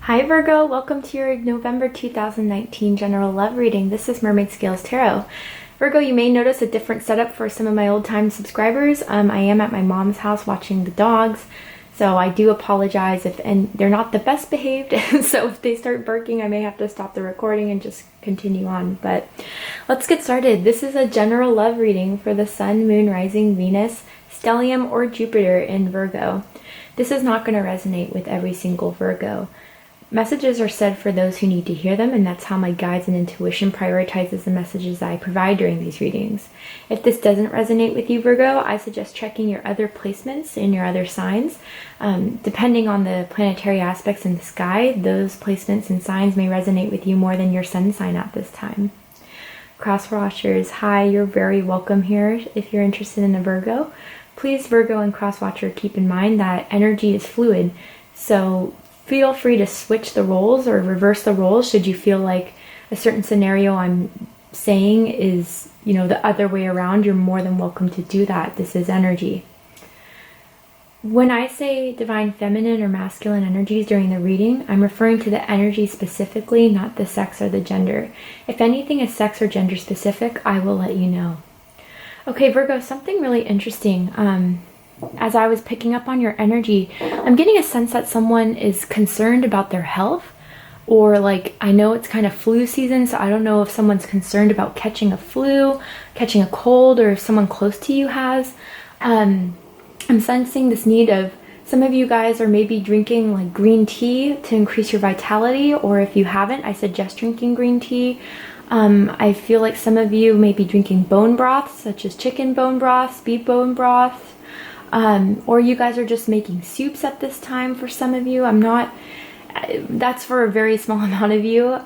Hi Virgo, welcome to your November 2019 general love reading. This is Mermaid Scales Tarot. Virgo, you may notice a different setup for some of my old time subscribers. I am at my mom's house watching the dogs, so I do apologize and they're not the best behaved, so if they start barking I may have to stop the recording and just continue on. But let's get started. This is a general love reading for the Sun, Moon, Rising, Venus, Stellium, or Jupiter in Virgo. This is not going to resonate with every single Virgo. Messages are said for those who need to hear them, and that's how my guides and intuition prioritizes the messages I provide during these readings. If this doesn't resonate with you, Virgo, I suggest checking your other placements in your other signs. Depending on the planetary aspects in the sky, those placements and signs may resonate with you more than your sun sign at this time. Cross watchers, hi, you're very welcome here if you're interested in a Virgo. Please, Virgo and cross watcher, keep in mind that energy is fluid, so feel free to switch the roles or reverse the roles should you feel like a certain scenario I'm saying is, the other way around. You're more than welcome to do that. This is energy. When I say divine feminine or masculine energies during the reading, I'm referring to the energy specifically, not the sex or the gender. If anything is sex or gender specific, I will let you know. Okay, Virgo, something really interesting. As I was picking up on your energy, I'm getting a sense that someone is concerned about their health, or I know it's kind of flu season, so I don't know if someone's concerned about catching a flu, catching a cold, or if someone close to you has. I'm sensing this need of some of you guys are maybe drinking green tea to increase your vitality, or if you haven't, I suggest drinking green tea. I feel like some of you may be drinking bone broth, such as chicken bone broth, beef bone broth, or you guys are just making soups at this time for some of you. That's for a very small amount of you.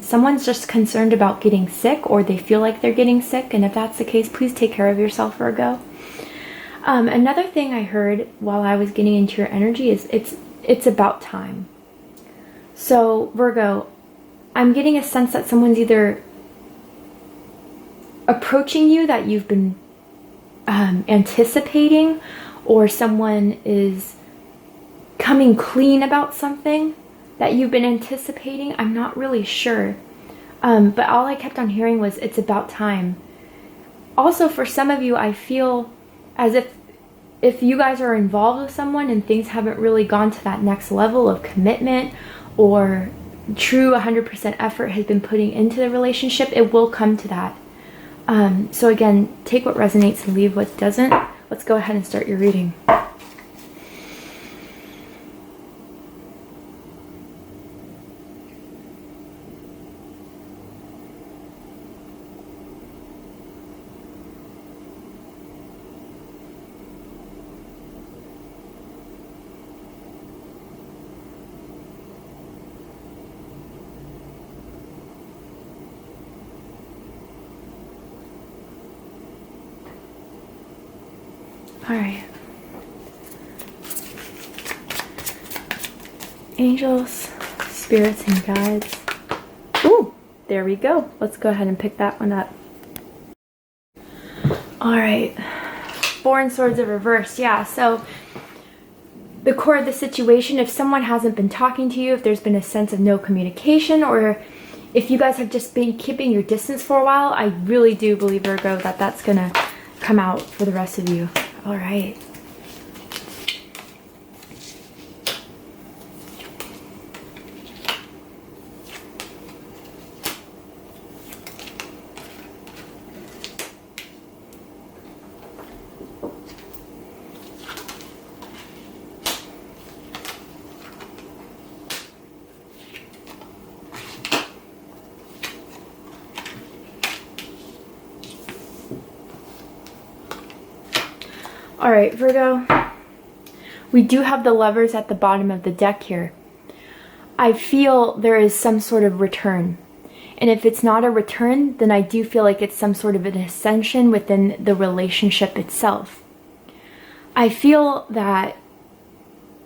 Someone's just concerned about getting sick, or they feel like they're getting sick, and if that's the case, please take care of yourself, Virgo. Another thing I heard while I was getting into your energy is it's about time. So Virgo, I'm getting a sense that someone's either approaching you that you've been anticipating, or someone is coming clean about something that you've been anticipating. I'm not really sure, but all I kept on hearing was it's about time. Also, for some of you, I feel as if you guys are involved with someone and things haven't really gone to that next level of commitment, or true 100% effort has been putting into the relationship, it will come to that. So again, take what resonates and leave what doesn't. Let's go ahead and start your reading. All right. Angels, spirits, and guides. Ooh, there we go. Let's go ahead and pick that one up. All right. Four in Swords of reverse. Yeah, so the core of the situation, if someone hasn't been talking to you, if there's been a sense of no communication, or if you guys have just been keeping your distance for a while, I really do believe, Virgo, that that's going to come out for the rest of you. All right. All right, Virgo, we do have the Lovers at the bottom of the deck here. I feel there is some sort of return. And if it's not a return, then I do feel like it's some sort of an ascension within the relationship itself. I feel that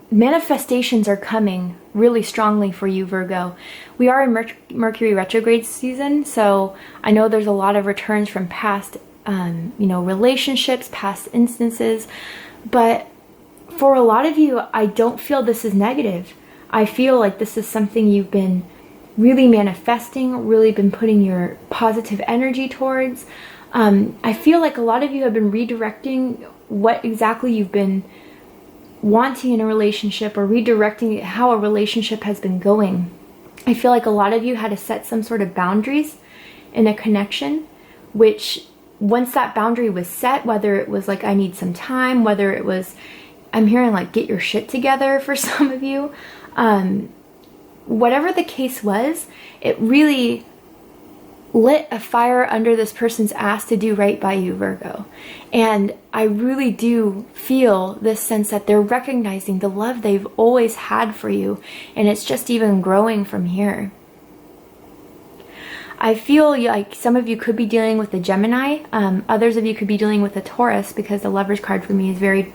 manifestations are coming really strongly for you, Virgo. We are in Mercury retrograde season, so I know there's a lot of returns from past relationships, past instances, but for a lot of you, I don't feel this is negative. I feel like this is something you've been really manifesting, really been putting your positive energy towards. I feel like a lot of you have been redirecting what exactly you've been wanting in a relationship, or redirecting how a relationship has been going. I feel like a lot of you had to set some sort of boundaries in a connection, which once that boundary was set, whether it was like, I need some time, whether it was, I'm hearing like, get your shit together for some of you, whatever the case was, it really lit a fire under this person's ass to do right by you, Virgo. And I really do feel this sense that they're recognizing the love they've always had for you, and it's just even growing from here. I feel like some of you could be dealing with a Gemini, others of you could be dealing with a Taurus, because the Lovers card for me is very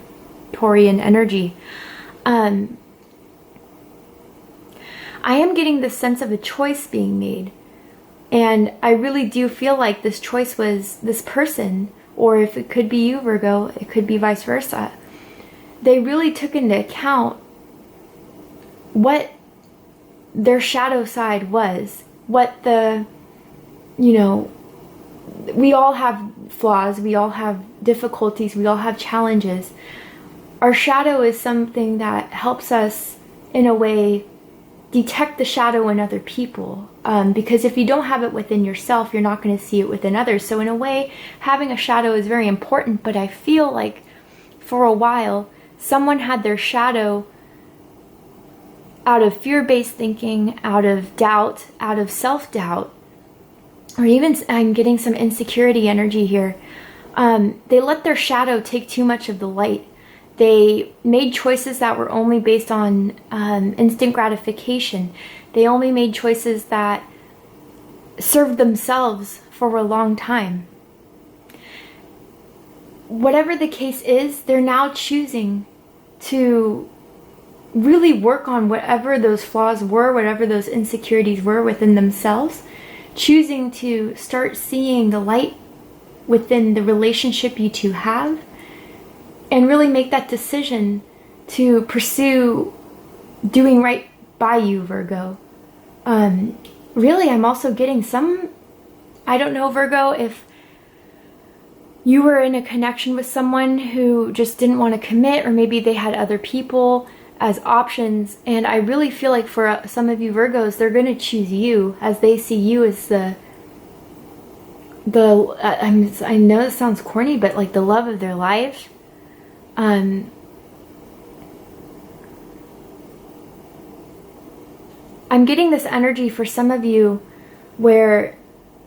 Taurian energy. I am getting this sense of a choice being made. And I really do feel like this choice was this person, or if it could be you, Virgo, it could be vice versa. They really took into account what their shadow side was, what the, you know, we all have flaws, we all have difficulties, we all have challenges. Our shadow is something that helps us, in a way, detect the shadow in other people, because if you don't have it within yourself, you're not going to see it within others. So in a way, having a shadow is very important, but I feel like for a while someone had their shadow out of fear-based thinking, out of doubt, out of self-doubt, or even I'm getting some insecurity energy here. They let their shadow take too much of the light. They made choices that were only based on instant gratification. They only made choices that served themselves for a long time. Whatever the case is, they're now choosing to really work on whatever those flaws were, whatever those insecurities were within themselves, choosing to start seeing the light within the relationship you two have, and really make that decision to pursue doing right by you, Virgo. Really, I'm also getting some, I don't know, Virgo, if you were in a connection with someone who just didn't want to commit, or maybe they had other people as options, and I really feel like for some of you Virgos, they're going to choose you, as they see you as I know this sounds corny, but like the love of their life. I'm getting this energy for some of you where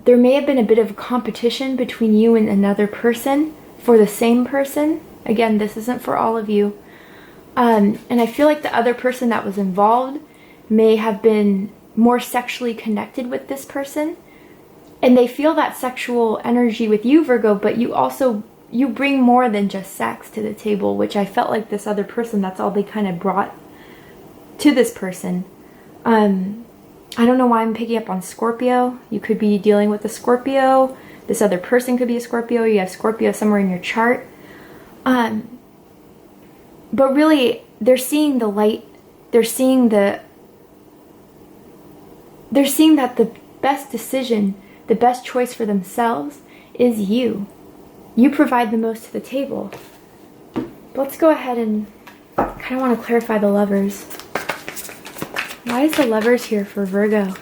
there may have been a bit of a competition between you and another person for the same person. Again, this isn't for all of you. And I feel like the other person that was involved may have been more sexually connected with this person. And they feel that sexual energy with you, Virgo, but you bring more than just sex to the table, which I felt like this other person, that's all they kind of brought to this person. I don't know why I'm picking up on Scorpio. You could be dealing with a Scorpio. This other person could be a Scorpio. You have Scorpio somewhere in your chart. But really, they're seeing the light. They're seeing that the best decision, the best choice for themselves is you. You provide the most to the table. Let's go ahead and kind of want to clarify the Lovers. Why is the Lovers here for Virgo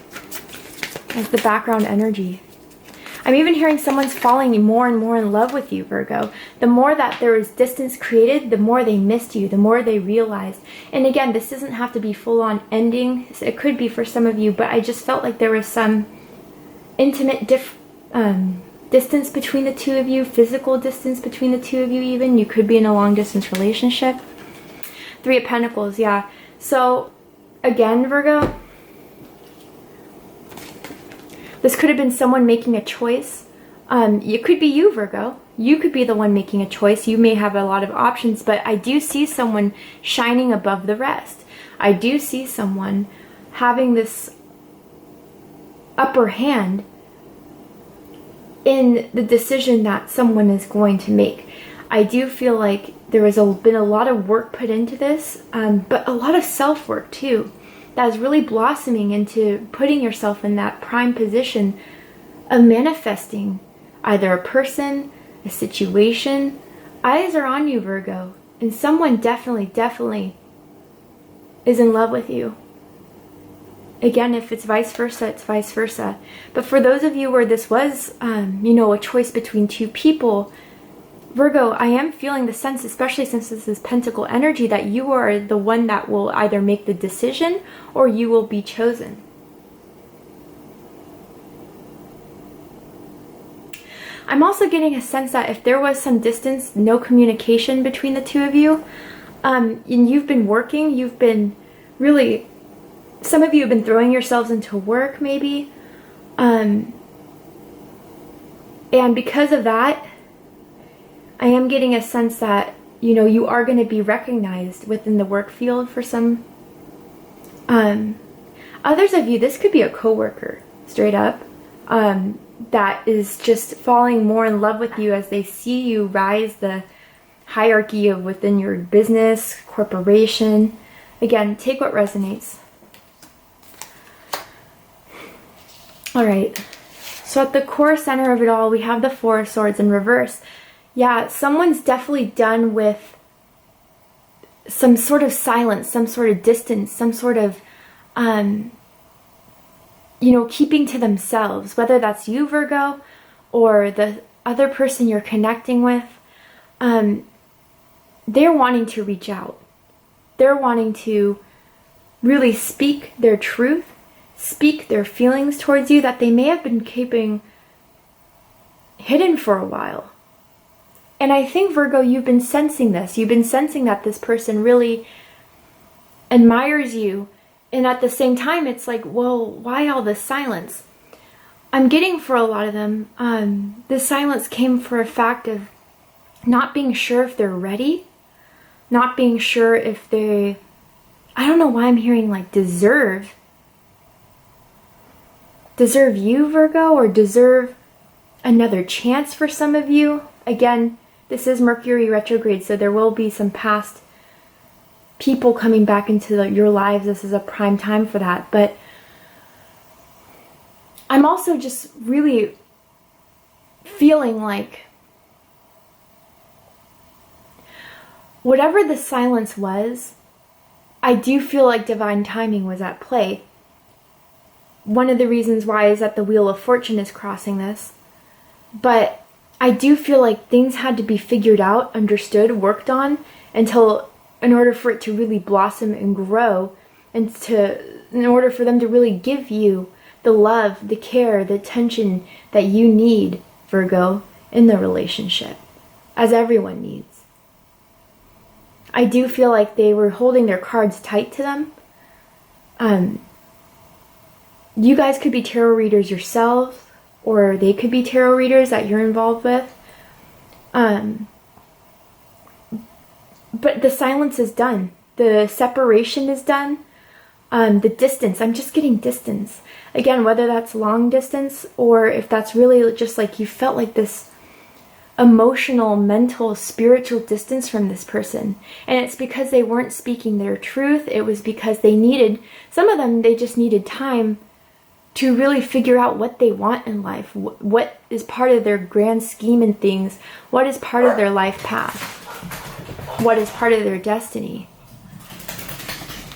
as the background energy? I'm even hearing someone's falling more and more in love with you, Virgo. The more that there is distance created, the more they missed you, the more they realized. And again, this doesn't have to be full-on ending. It could be for some of you, but I just felt like there was some intimate distance between the two of you, physical distance between the two of you even. You could be in a long-distance relationship. Three of Pentacles, yeah. So, again, Virgo, this could have been someone making a choice. It could be you, Virgo. You could be the one making a choice. You may have a lot of options, but I do see someone shining above the rest. I do see someone having this upper hand in the decision that someone is going to make. I do feel like there has been a lot of work put into this, but a lot of self-work too. that is really blossoming into putting yourself in that prime position of manifesting either a person, a situation. Eyes are on you, Virgo, and someone definitely is in love with you. Again, if it's vice versa, it's vice versa. But for those of you where this was, a choice between two people, Virgo, I am feeling the sense, especially since this is Pentacle energy, that you are the one that will either make the decision or you will be chosen. I'm also getting a sense that if there was some distance, no communication between the two of you, and you've been working, you've been really, some of you have been throwing yourselves into work maybe, and because of that, I am getting a sense that, you are going to be recognized within the work field for some. Others of you, this could be a coworker, straight up, that is just falling more in love with you as they see you rise the hierarchy of within your business, corporation. Again, take what resonates. All right. So at the core center of it all, we have the Four of Swords in reverse. Yeah, someone's definitely done with some sort of silence, some sort of distance, some sort of, keeping to themselves, whether that's you, Virgo, or the other person you're connecting with. They're wanting to reach out. They're wanting to really speak their truth, speak their feelings towards you that they may have been keeping hidden for a while. And I think, Virgo, you've been sensing this. You've been sensing that this person really admires you. And at the same time, it's like, well, why all this silence? I'm getting for a lot of them, this silence came for a fact of not being sure if they're ready, not being sure if they, I don't know why I'm hearing like deserve you, Virgo, or deserve another chance for some of you. Again, this is Mercury retrograde, so there will be some past people coming back into your lives. This is a prime time for that. But I'm also just really feeling like whatever the silence was, I do feel like divine timing was at play. One of the reasons why is that the Wheel of Fortune is crossing this. But I do feel like things had to be figured out, understood, worked on, in order for it to really blossom and grow, and in order for them to really give you the love, the care, the attention that you need, Virgo, in the relationship, as everyone needs. I do feel like they were holding their cards tight to them. You guys could be tarot readers yourselves, or they could be tarot readers that you're involved with. But the silence is done. The separation is done. The distance, I'm just getting distance. Again, whether that's long distance or if that's really just like you felt like this emotional, mental, spiritual distance from this person. And it's because they weren't speaking their truth. It was because they needed, some of them, they just needed time to really figure out what they want in life, what is part of their grand scheme and things, what is part of their life path, what is part of their destiny.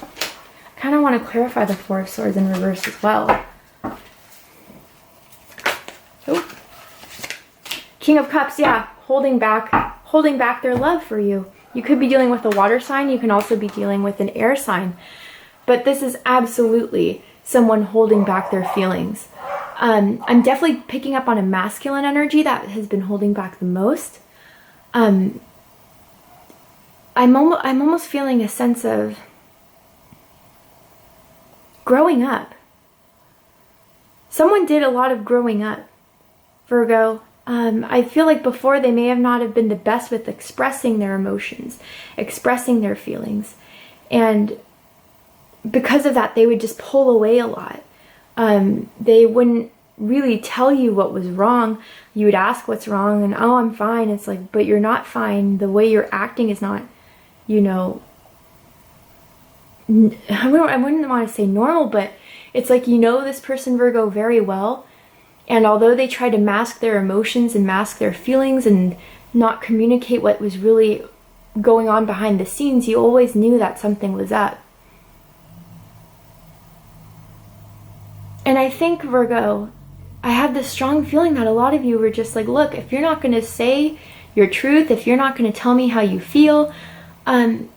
I kind of want to clarify the Four of Swords in reverse as well. Oh. King of Cups, yeah, holding back their love for you. You could be dealing with a water sign, you can also be dealing with an air sign, but this is absolutely someone holding back their feelings. I'm definitely picking up on a masculine energy that has been holding back the most. I'm almost feeling a sense of growing up. Someone did a lot of growing up, Virgo. I feel like before they may have not have been the best with expressing their emotions, expressing their feelings, and because of that, they would just pull away a lot. They wouldn't really tell you what was wrong. You would ask what's wrong, and oh, I'm fine. It's like, but you're not fine. The way you're acting is not, I wouldn't want to say normal, but it's like you know this person, Virgo, very well. And although they try to mask their emotions and mask their feelings and not communicate what was really going on behind the scenes, you always knew that something was up. And I think, Virgo, I have this strong feeling that a lot of you were just like, look, if you're not going to say your truth, if you're not going to tell me how you feel, I'm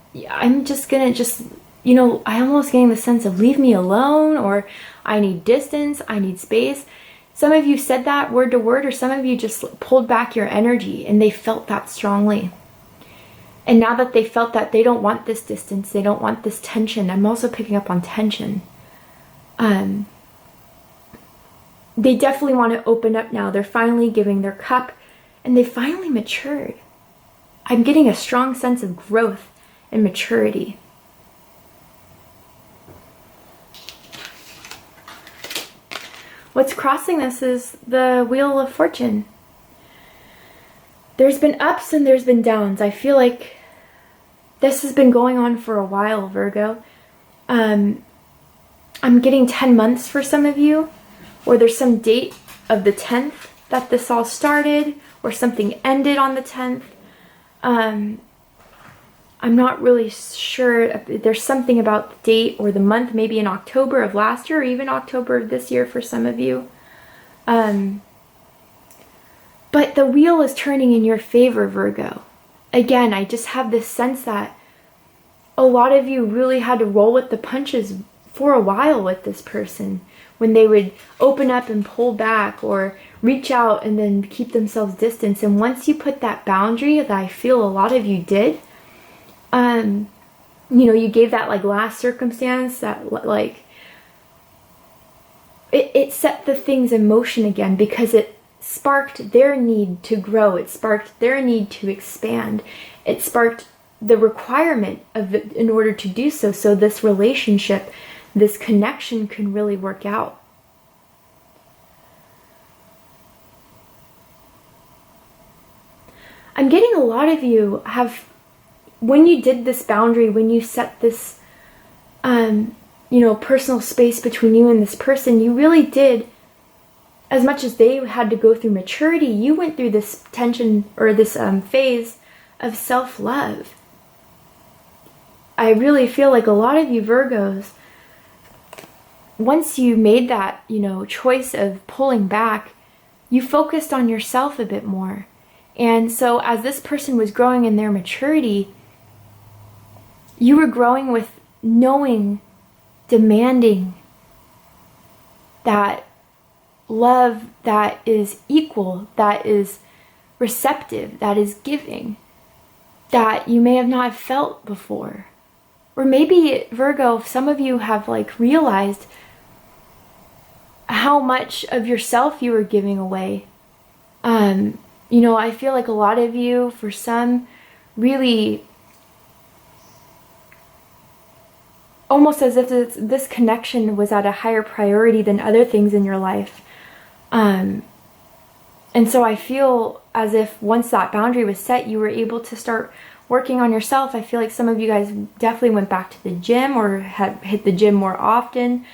just going to I'm almost getting the sense of leave me alone, or I need distance, I need space. Some of you said that word to word, or some of you just pulled back your energy and they felt that strongly. And now that they felt that, they don't want this distance, they don't want this tension. I'm also picking up on tension. They definitely want to open up now. They're finally giving their cup and they finally matured. I'm getting a strong sense of growth and maturity. What's crossing this is the Wheel of Fortune. There's been ups and there's been downs. I feel like this has been going on for a while, Virgo. I'm getting 10 months for some of you, or there's some date of the 10th that this all started, or something ended on the 10th. I'm not really sure. There's something about the date or the month, maybe in October of last year or even October of this year for some of you. But the wheel is turning in your favor, Virgo. Again, I just have this sense that a lot of you really had to roll with the punches for a while with this person, when they would open up and pull back or reach out and then keep themselves distant. And once you put that boundary, that I feel a lot of you did, you gave that like last circumstance that like it set the things in motion again, because it sparked their need to grow. It sparked their need to expand. It sparked the requirement of it in order to do so. So this relationship, this connection can really work out. I'm getting a lot of you have, when you did this boundary, when you set this, personal space between you and this person, you really did, as much as they had to go through maturity, you went through this tension or this phase of self-love. I really feel like a lot of you Virgos, once you made that, choice of pulling back, you focused on yourself a bit more. And so as this person was growing in their maturity, you were growing with knowing, demanding that love that is equal, that is receptive, that is giving, that you may have not felt before. Or maybe, Virgo, some of you have realized how much of yourself you were giving away. I feel like a lot of you, for some, really almost as if this connection was at a higher priority than other things in your life. And so I feel as if once that boundary was set, you were able to start working on yourself. I feel like some of you guys definitely went back to the gym or had hit the gym more often.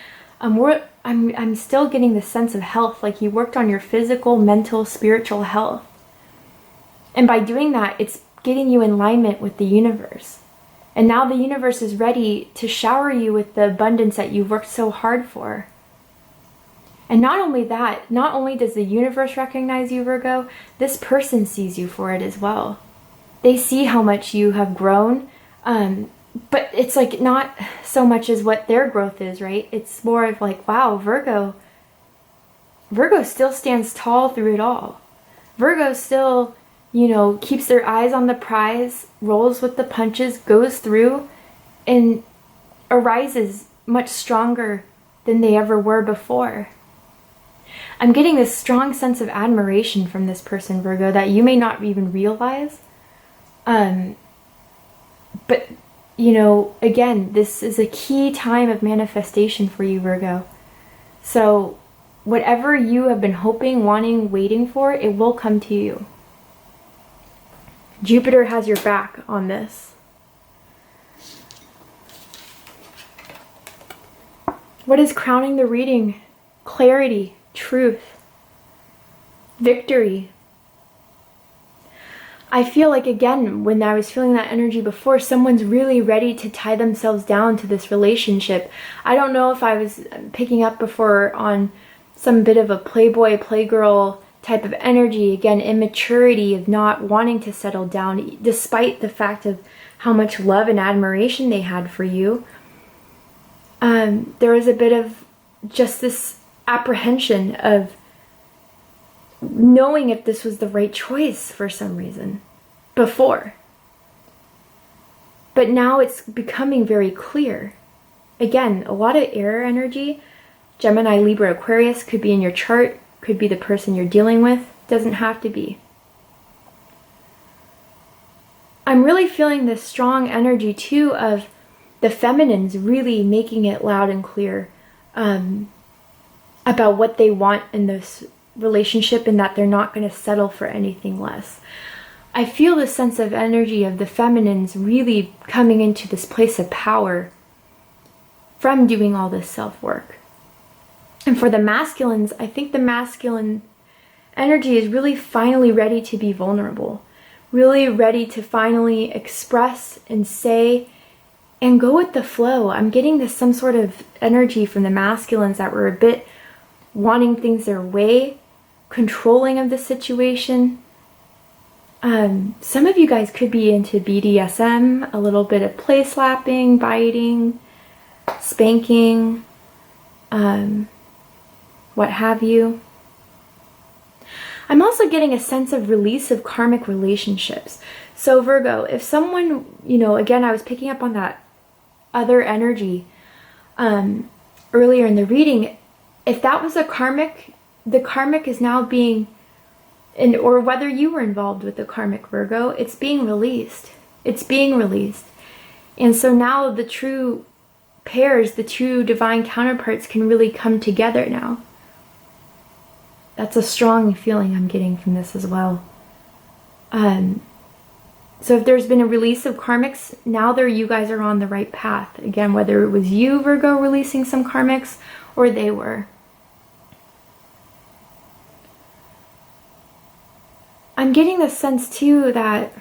I'm still getting the sense of health, like you worked on your physical, mental, spiritual health. And by doing that, it's getting you in alignment with the universe. And now the universe is ready to shower you with the abundance that you've worked so hard for. And not only that, not only does the universe recognize you, Virgo, this person sees you for it as well. They see how much you have grown, but it's not so much as what their growth is, right? It's more of wow, Virgo still stands tall through it all. Virgo still, keeps their eyes on the prize, rolls with the punches, goes through, and arises much stronger than they ever were before. I'm getting this strong sense of admiration from this person, Virgo, that you may not even realize. But, again, this is a key time of manifestation for you, Virgo. So whatever you have been hoping, wanting, waiting for, it will come to you. Jupiter has your back on this. What is crowning the reading? Clarity, truth, victory. I feel like, again, when I was feeling that energy before, someone's really ready to tie themselves down to this relationship. I don't know if I was picking up before on some bit of a playboy, playgirl type of energy. Again, immaturity of not wanting to settle down, despite the fact of how much love and admiration they had for you. There was a bit of just this apprehension of knowing if this was the right choice for some reason before. But now it's becoming very clear. Again, a lot of air energy. Gemini, Libra, Aquarius could be in your chart, could be the person you're dealing with, doesn't have to be. I'm really feeling this strong energy too of the feminines really making it loud and clear about what they want in this relationship, and that they're not going to settle for anything less. I feel the sense of energy of the feminines really coming into this place of power from doing all this self-work. And for the masculines, I think the masculine energy is really finally ready to be vulnerable, really ready to finally express and say and go with the flow. I'm getting this some sort of energy from the masculines that were a bit wanting things their way, controlling of the situation. Some of you guys could be into BDSM, a little bit of play slapping, biting, spanking, what have you. I'm also getting a sense of release of karmic relationships. So Virgo, if someone, again, I was picking up on that other energy earlier in the reading. If that was a karmic, the karmic is now being, or whether you were involved with the karmic, Virgo, it's being released. It's being released. And so now the true pairs, the true divine counterparts can really come together now. That's a strong feeling I'm getting from this as well. So if there's been a release of karmics, now you guys are on the right path. Again, whether it was you, Virgo, releasing some karmics, or they were. I'm getting the sense too that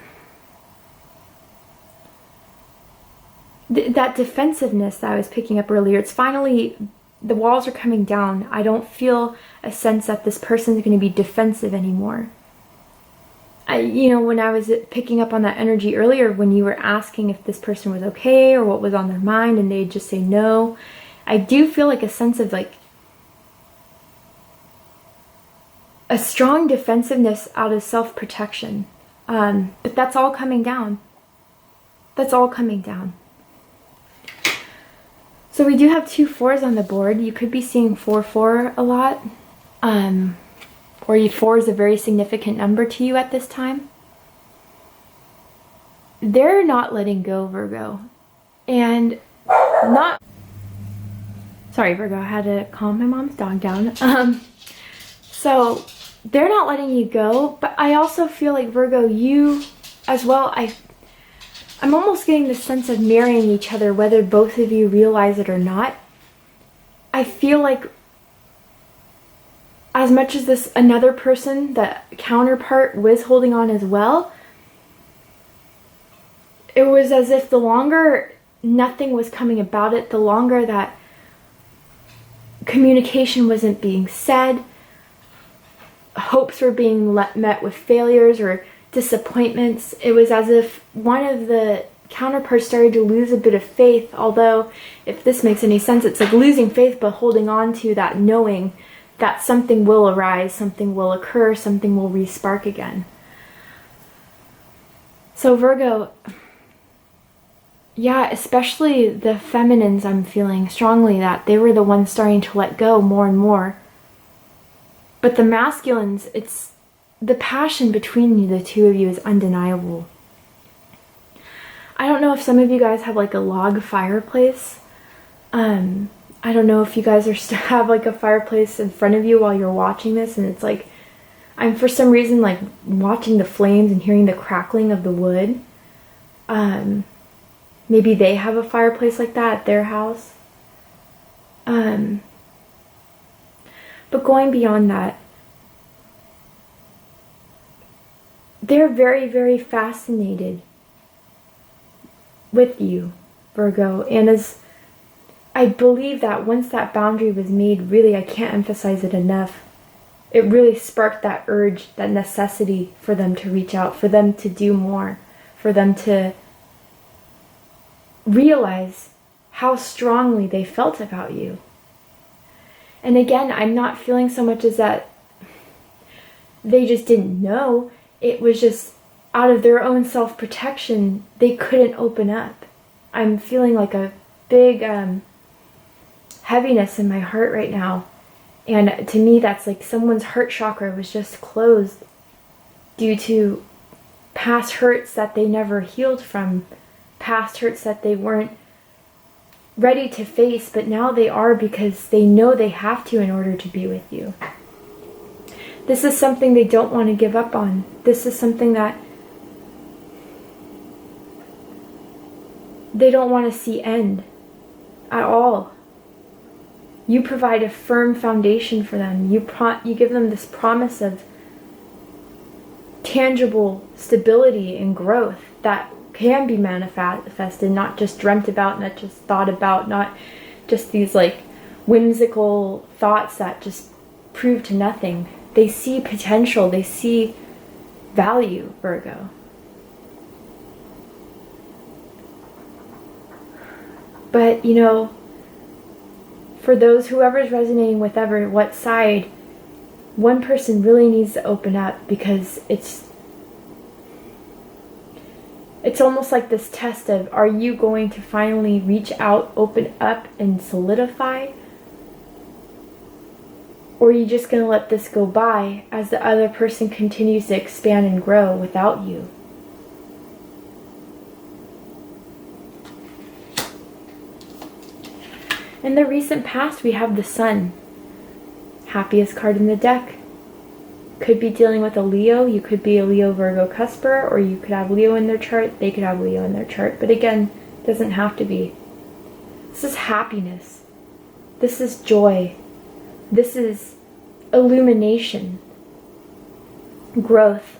that defensiveness that I was picking up earlier, it's finally, the walls are coming down. I don't feel a sense that this person is going to be defensive anymore. When I was picking up on that energy earlier, when you were asking if this person was okay or what was on their mind, and they'd just say no, I do feel like a sense of like a strong defensiveness out of self-protection. But that's all coming down. That's all coming down. So we do have 2 4s on the board. You could be seeing 4-4 a lot. Or 4 is a very significant number to you at this time. They're not letting go, Virgo. And not... Sorry, Virgo, I had to calm my mom's dog down. So they're not letting you go, but I also feel like, Virgo, you as well, I'm almost getting the sense of marrying each other, whether both of you realize it or not. I feel like as much as this another person, the counterpart, was holding on as well, it was as if the longer nothing was coming about it, the longer that communication wasn't being said, hopes were being met with failures or disappointments, it was as if one of the counterparts started to lose a bit of faith. Although, if this makes any sense, it's like losing faith but holding on to that knowing that something will arise, something will occur, something will re-spark again. So Virgo, yeah, especially the feminines, I'm feeling strongly that they were the ones starting to let go more and more. But the masculines, it's the passion between the two of you is undeniable. I don't know if some of you guys have like a log fireplace. I don't know if you guys have like a fireplace in front of you while you're watching this, and it's like, I'm for some reason like watching the flames and hearing the crackling of the wood. Maybe they have a fireplace like that at their house. But going beyond that, they're very, very fascinated with you, Virgo. And as I believe that once that boundary was made, really, I can't emphasize it enough, it really sparked that urge, that necessity for them to reach out, for them to do more, for them to realize how strongly they felt about you. And again, I'm not feeling so much as that they just didn't know. It was just out of their own self-protection, they couldn't open up. I'm feeling like a big heaviness in my heart right now. And to me, that's like someone's heart chakra was just closed due to past hurts that they never healed from, past hurts that they weren't ready to face, but now they are because they know they have to in order to be with you. This is something they don't want to give up on. This is something that they don't want to see end at all. You provide a firm foundation for them. You give them this promise of tangible stability and growth that can be manifested, not just dreamt about, not just thought about, not just these like whimsical thoughts that just prove to nothing. They see potential, they see value, Virgo. But, you know, for those, whoever's resonating with what side, one person really needs to open up, because it's almost like this test of, are you going to finally reach out, open up, and solidify? Or are you just going to let this go by as the other person continues to expand and grow without you? In the recent past, we have the Sun. Happiest card in the deck. Could be dealing with a Leo. You could be a Leo Virgo cusper, or you could have Leo in their chart. They could have Leo in their chart. But again, it doesn't have to be. This is happiness. This is joy. This is illumination. Growth.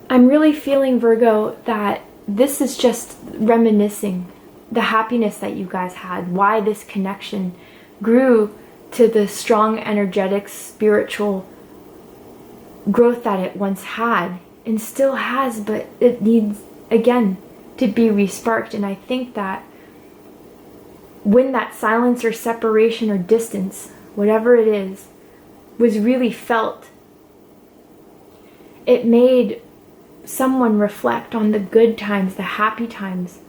I'm really feeling, Virgo, that this is just reminiscing the happiness that you guys had, why this connection grew to the strong, energetic, spiritual growth that it once had and still has, but it needs, again, to be re-sparked. And I think that when that silence or separation or distance, whatever it is, was really felt, it made someone reflect on the good times, the happy times.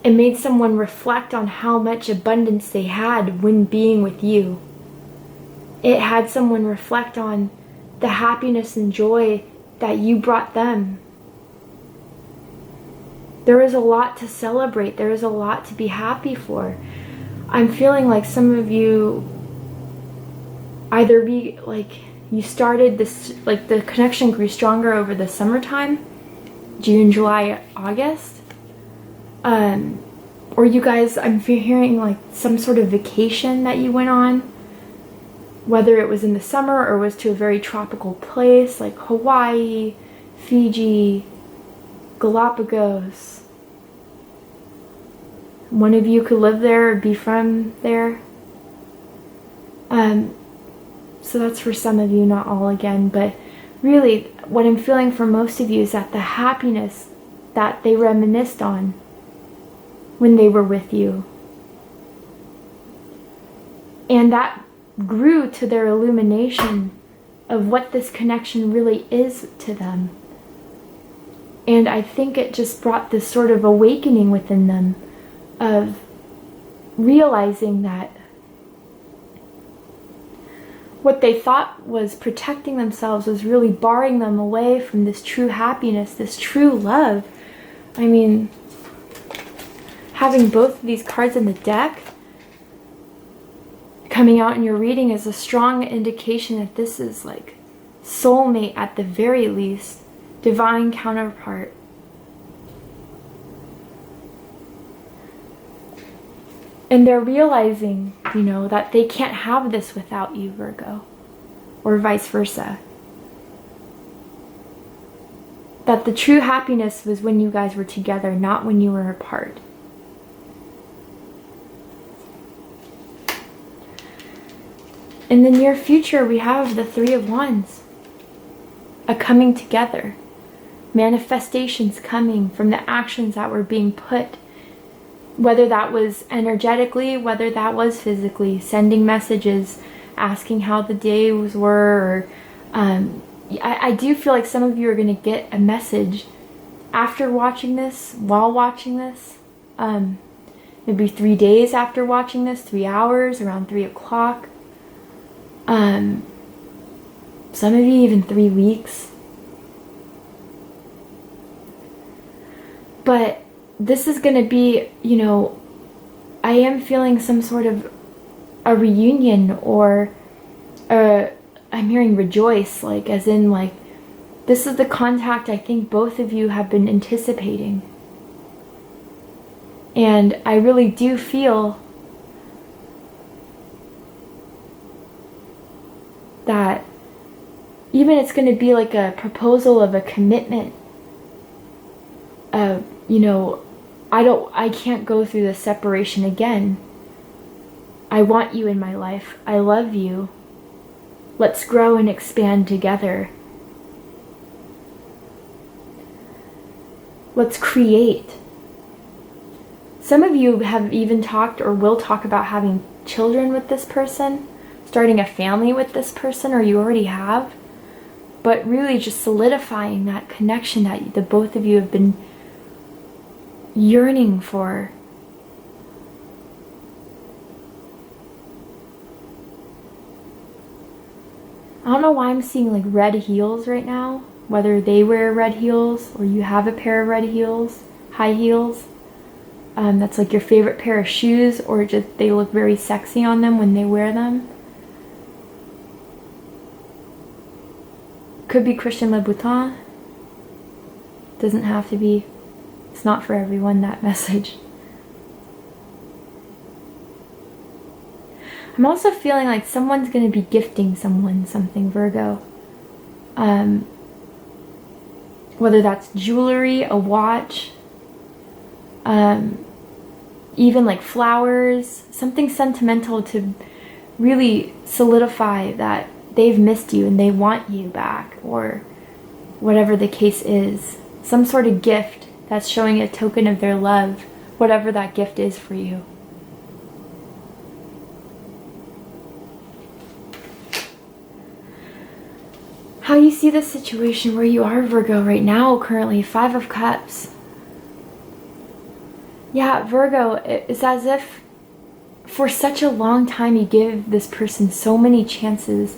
It made someone reflect on how much abundance they had when being with you. It had someone reflect on the happiness and joy that you brought them. There is a lot to celebrate. There is a lot to be happy for. I'm feeling like some of you either you started this, like the connection grew stronger over the summertime, June, July, August. Or you guys, I'm hearing like some sort of vacation that you went on, whether it was in the summer or was to a very tropical place like Hawaii, Fiji, Galapagos. One of you could live there or be from there. So that's for some of you, not all again, but really what I'm feeling for most of you is that the happiness that they reminisced on when they were with you, and that grew to their illumination of what this connection really is to them. And I think it just brought this sort of awakening within them of realizing that what they thought was protecting themselves was really barring them away from this true happiness, this true love. I mean, having both of these cards in the deck coming out in your reading is a strong indication that this is like soulmate at the very least, divine counterpart. And they're realizing, you know, that they can't have this without you, Virgo, or vice versa. That the true happiness was when you guys were together, not when you were apart. In the near future, we have the Three of Wands. A coming together. Manifestations coming from the actions that were being put. Whether that was energetically, whether that was physically. Sending messages, asking how the days were. I do feel like some of you are going to get a message after watching this, while watching this. Maybe 3 days after watching this, 3 hours, around 3 o'clock. Some of you even 3 weeks. But this is going to be, you know, I am feeling some sort of a reunion, or I'm hearing rejoice, like as in like this is the contact I think both of you have been anticipating. And I really do feel that even it's going to be like a proposal of a commitment. You know, I can't go through the separation again. I want you in my life. I love you. Let's grow and expand together. Let's create. Some of you have even talked or will talk about having children with this person, starting a family with this person, or you already have. But really just solidifying that connection that the both of you have been yearning for. I don't know why I'm seeing like red heels right now, whether they wear red heels or you have a pair of red heels, high heels. That's like your favorite pair of shoes, or just they look very sexy on them when they wear them. Could be Christian Louboutin. Doesn't have to be. It's not for everyone, that message. I'm also feeling like someone's going to be gifting someone something, Virgo. Whether that's jewelry, a watch, even like flowers, something sentimental to really solidify that they've missed you and they want you back, or whatever the case is. Some sort of gift that's showing a token of their love, whatever that gift is for you. How you see the situation where you are, Virgo, right now, currently, 5 of Cups. Yeah, Virgo, it's as if for such a long time you give this person so many chances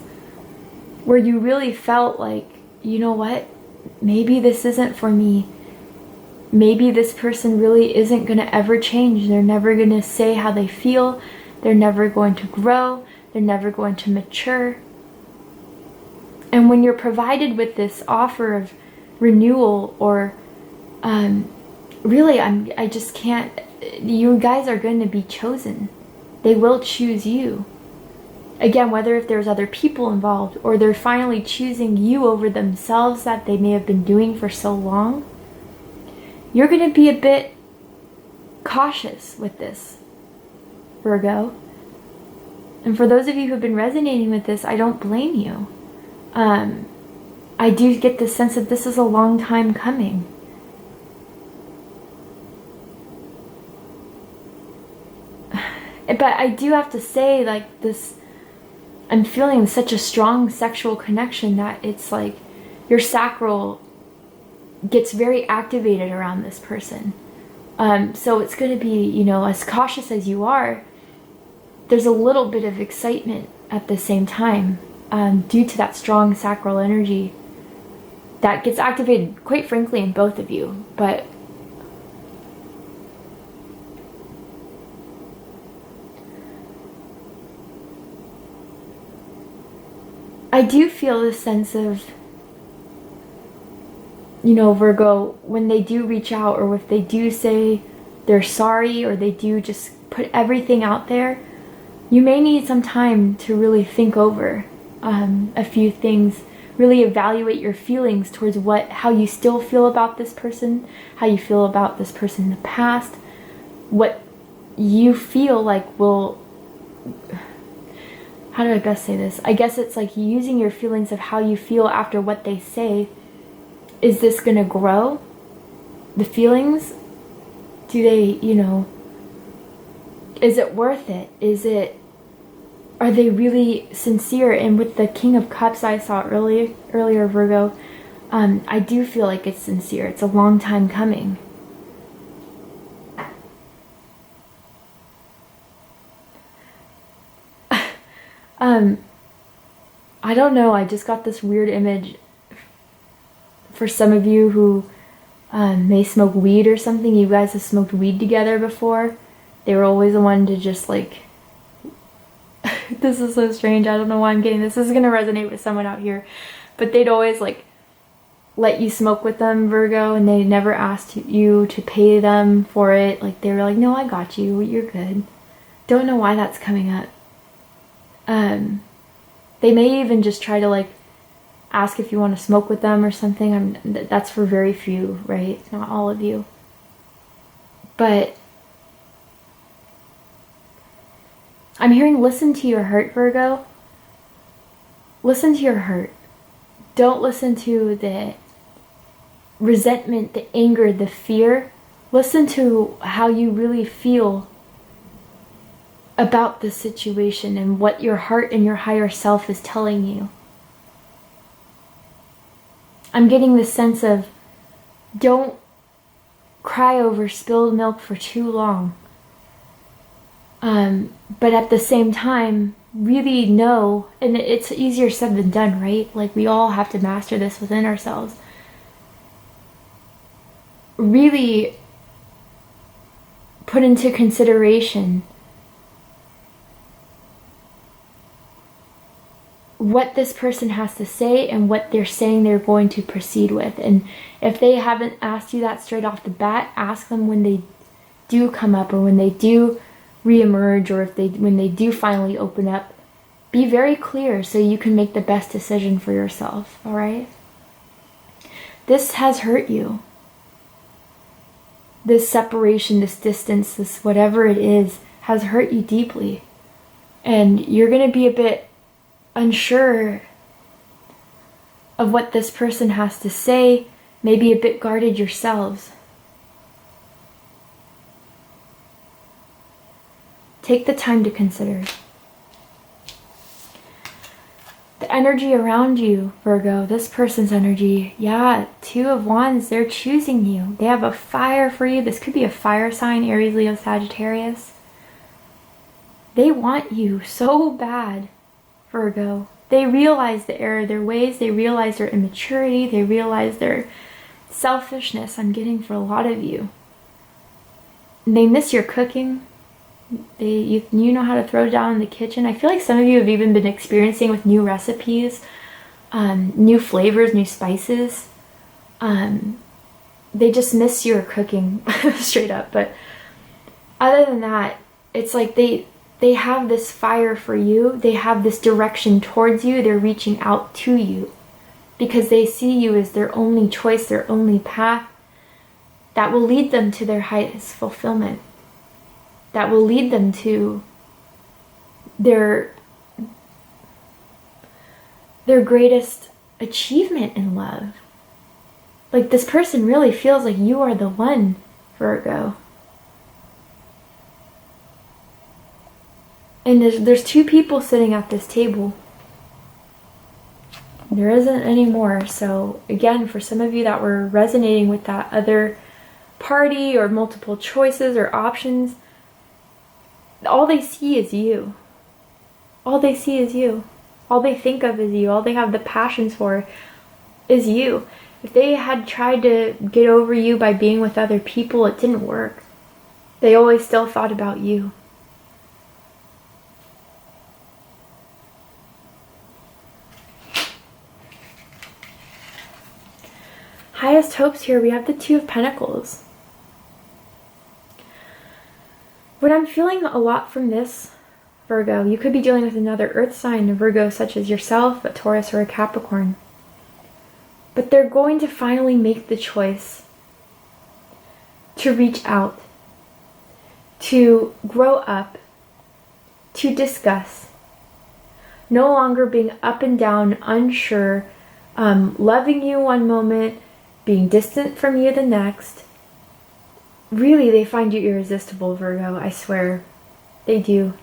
where you really felt like, you know what, maybe this isn't for me. Maybe this person really isn't going to ever change. They're never going to say how they feel. They're never going to grow. They're never going to mature. And when you're provided with this offer of renewal, or really, I just can't, you guys are going to be chosen. They will choose you. Again, whether if there's other people involved, or they're finally choosing you over themselves that they may have been doing for so long, you're going to be a bit cautious with this, Virgo. And for those of you who've been resonating with this, I don't blame you. I do get the sense that this is a long time coming. But I do have to say, like, this, I'm feeling such a strong sexual connection that it's like your sacral gets very activated around this person. So it's going to be, you know, as cautious as you are, there's a little bit of excitement at the same time, due to that strong sacral energy that gets activated, quite frankly, in both of you. But I do feel this sense of, you know, Virgo, when they do reach out, or if they do say, they're sorry or they do just put everything out there, you may need some time to really think over a few things, really evaluate your feelings towards how you still feel about this person, how you feel about this person in the past, what you feel like will, how do I best say this? I guess it's like using your feelings of how you feel after what they say. Is this gonna grow? The feelings, do they, is it worth it? Are they really sincere? And with the King of Cups I saw earlier, Virgo, I do feel like it's sincere. It's a long time coming. I don't know, I just got this weird image for some of you who may smoke weed or something. You guys have smoked weed together before. They were always the one to just like, this is so strange, I don't know why I'm getting this. This is gonna resonate with someone out here. But they'd always like let you smoke with them, Virgo, and they never asked you to pay them for it. Like they were like, no, I got you, you're good. Don't know why that's coming up. They may even just try to like ask if you want to smoke with them or something. That's for very few, right? Not all of you. But I'm hearing listen to your heart, Virgo. Listen to your heart. Don't listen to the resentment, the anger, the fear. Listen to how you really feel about the situation and what your heart and your higher self is telling you. I'm getting the sense of don't cry over spilled milk for too long. But at the same time, really know, and it's easier said than done, right? Like we all have to master this within ourselves. Really put into consideration what this person has to say and what they're saying they're going to proceed with. And if they haven't asked you that straight off the bat, ask them when they do come up or when they do reemerge, or when they do finally open up. Be very clear so you can make the best decision for yourself, all right? This has hurt you. This separation, this distance, this whatever it is, has hurt you deeply. And you're going to be a bit unsure of what this person has to say, maybe a bit guarded yourselves. Take the time to consider. The energy around you, Virgo, this person's energy, yeah, 2 of Wands, they're choosing you. They have a fire for you. This could be a fire sign, Aries, Leo, Sagittarius. They want you so bad, Virgo. They realize the error of their ways. They realize their immaturity. They realize their selfishness. I'm getting for a lot of you. They miss your cooking. You know how to throw down in the kitchen. I feel like some of you have even been experiencing with new recipes, new flavors, new spices. They just miss your cooking straight up. But other than that, it's like they have this fire for you. They have this direction towards you. They're reaching out to you because they see you as their only choice, their only path that will lead them to their highest fulfillment. That will lead them to their greatest achievement in love. Like this person really feels like you are the one, Virgo. And there's 2 people sitting at this table. There isn't any more. So again, for some of you that were resonating with that other party or multiple choices or options, all they see is you. All they see is you. All they think of is you. All they have the passions for is you. If they had tried to get over you by being with other people, it didn't work. They always still thought about you. Highest hopes here, we have the 2 of Pentacles. What I'm feeling a lot from this, Virgo, you could be dealing with another earth sign, a Virgo such as yourself, a Taurus or a Capricorn. But they're going to finally make the choice to reach out, to grow up, to discuss. No longer being up and down, unsure, loving you one moment, being distant from you the next. Really, they find you irresistible, Virgo, I swear. They do.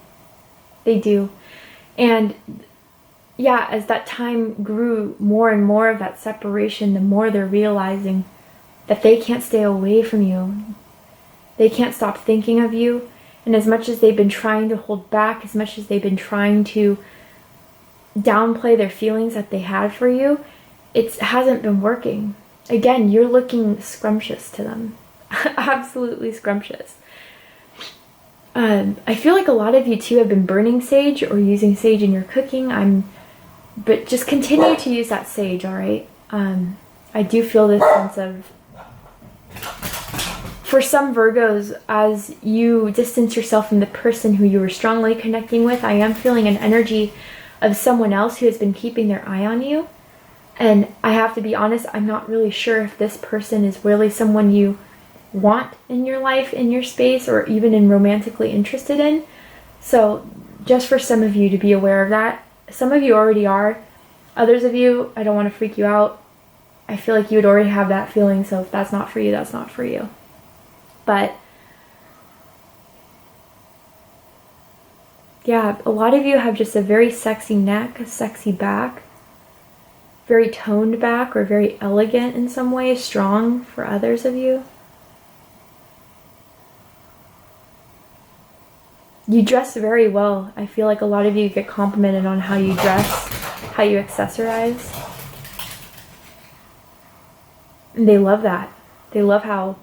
They do. And yeah, as that time grew, more and more of that separation, the more they're realizing that they can't stay away from you. They can't stop thinking of you. And as much as they've been trying to hold back, as much as they've been trying to downplay their feelings that they had for you, it hasn't been working. Again, you're looking scrumptious to them. Absolutely scrumptious. I feel like a lot of you too have been burning sage or using sage in your cooking. But just continue to use that sage, all right? I do feel this sense of, for some Virgos, as you distance yourself from the person who you were strongly connecting with, I am feeling an energy of someone else who has been keeping their eye on you. And I have to be honest, I'm not really sure if this person is really someone you want in your life, in your space, or even in romantically interested in. So just for some of you to be aware of that. Some of you already are. Others of you, I don't want to freak you out. I feel like you would already have that feeling, so if that's not for you, that's not for you. But yeah, a lot of you have just a very sexy neck, a sexy back, very toned back, or very elegant in some way, strong for others of you. You dress very well. I feel like a lot of you get complimented on how you dress, how you accessorize. And they love that. They love how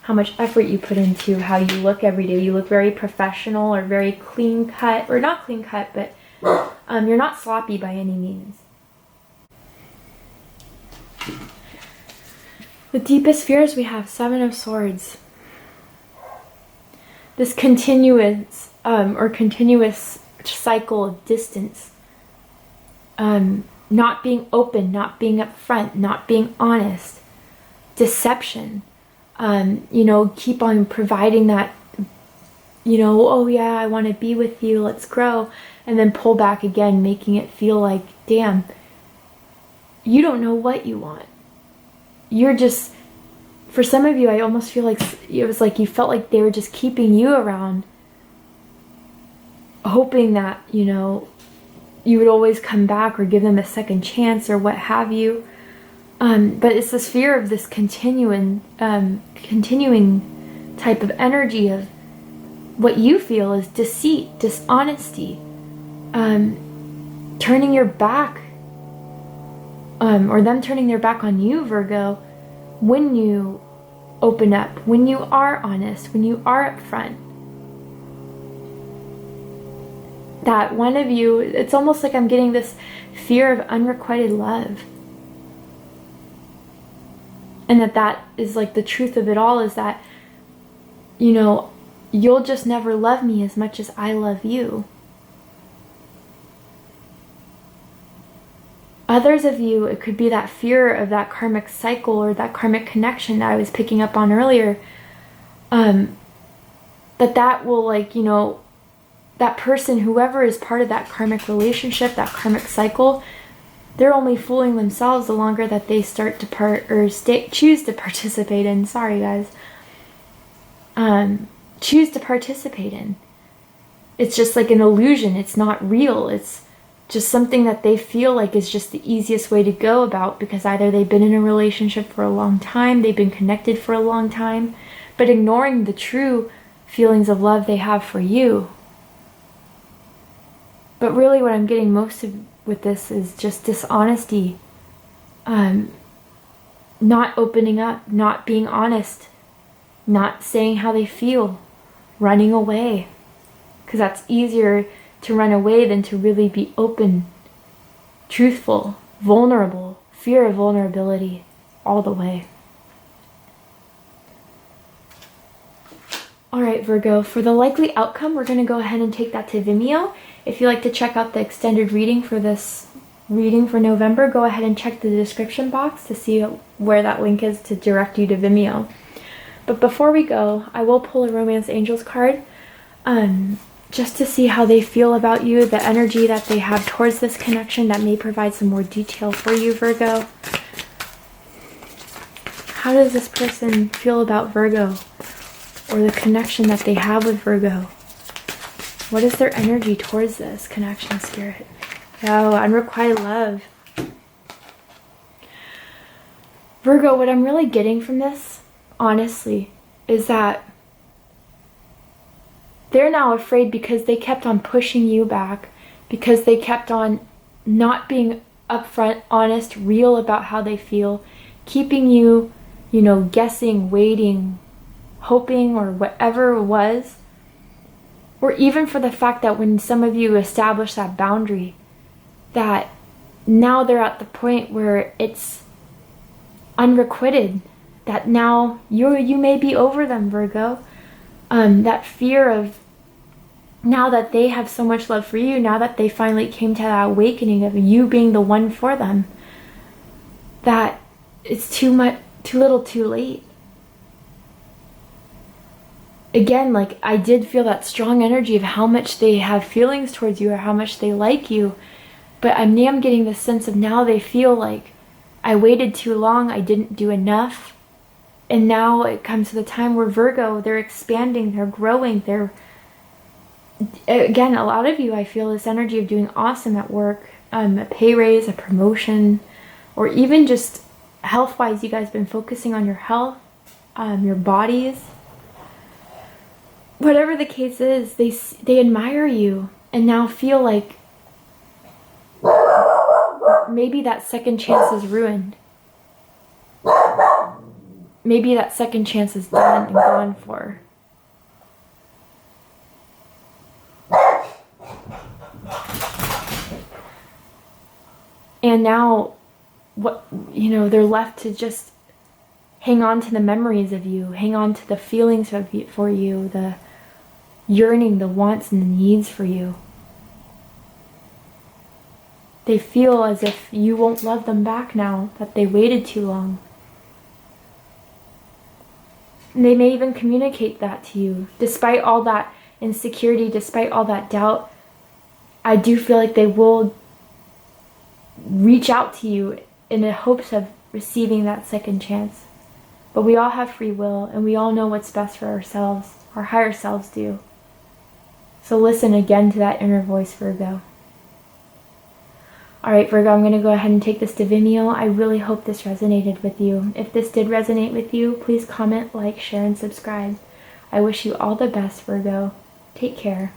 much effort you put into how you look every day. You look very professional or very clean cut, or not clean cut, but you're not sloppy by any means. The deepest fears we have, Seven of Swords. This continuous cycle of distance, not being open, not being upfront, not being honest, deception, keep on providing that, oh yeah, I want to be with you, let's grow, and then pull back again, making it feel like, damn, you don't know what you want. You're just, for some of you, I almost feel like it was like you felt like they were just keeping you around, hoping that, you would always come back or give them a second chance or what have you. But it's this fear of this continuing type of energy of what you feel is deceit, dishonesty, turning your back, or them turning their back on you, Virgo, when you open up, when you are honest, when you are upfront. That one of you, it's almost like I'm getting this fear of unrequited love. And that is like the truth of it all, is that, you'll just never love me as much as I love you. Others of you, it could be that fear of that karmic cycle or that karmic connection that I was picking up on earlier. That will, that person, whoever is part of that karmic relationship, that karmic cycle, they're only fooling themselves the longer that they start to choose to participate in. Sorry, guys. Choose to participate in. It's just like an illusion. It's not real. It's just something that they feel like is just the easiest way to go about, because either they've been in a relationship for a long time, they've been connected for a long time, but ignoring the true feelings of love they have for you. But really what I'm getting most of with this is just dishonesty, not opening up, not being honest, not saying how they feel, running away, because that's easier to run away than to really be open, truthful, vulnerable, fear of vulnerability all the way. Alright, Virgo, for the likely outcome, we're going to go ahead and take that to Vimeo. If you'd like to check out the extended reading for this reading for November, go ahead and check the description box to see where that link is to direct you to Vimeo. But before we go, I will pull a Romance Angels card just to see how they feel about you, the energy that they have towards this connection that may provide some more detail for you, Virgo. How does this person feel about Virgo or the connection that they have with Virgo? What is their energy towards this connection, Spirit? Oh, unrequited love. Virgo, what I'm really getting from this, honestly, is that they're now afraid because they kept on pushing you back, because they kept on not being upfront, honest, real about how they feel, keeping you, you know, guessing, waiting, hoping, or whatever it was. Or even for the fact that when some of you establish that boundary, that now they're at the point where it's unrequited, that now you may be over them, Virgo. That fear of, now that they have so much love for you, now that they finally came to that awakening of you being the one for them, that it's too much, too little, too late. Again, like, I did feel that strong energy of how much they have feelings towards you or how much they like you. But I'm getting this sense of now they feel like I waited too long, I didn't do enough. And now it comes to the time where Virgo, they're expanding, they're growing, they're... Again, a lot of you, I feel this energy of doing awesome at work, a pay raise, a promotion, or even just health-wise, you guys have been focusing on your health, your bodies. Whatever the case is, they admire you and now feel like maybe that second chance is ruined. Maybe that second chance is done and gone for. And now, they're left to just hang on to the memories of you, hang on to the feelings for you, the yearning, the wants and the needs for you. They feel as if you won't love them back now, that they waited too long. And they may even communicate that to you. Despite all that insecurity, despite all that doubt, I do feel like they will reach out to you in the hopes of receiving that second chance. But we all have free will, and we all know what's best for ourselves. Our higher selves do. So listen again to that inner voice, Virgo. Alright, Virgo, I'm going to go ahead and take this to Vimeo. I really hope this resonated with you. If this did resonate with you, please comment, like, share, and subscribe. I wish you all the best, Virgo. Take care.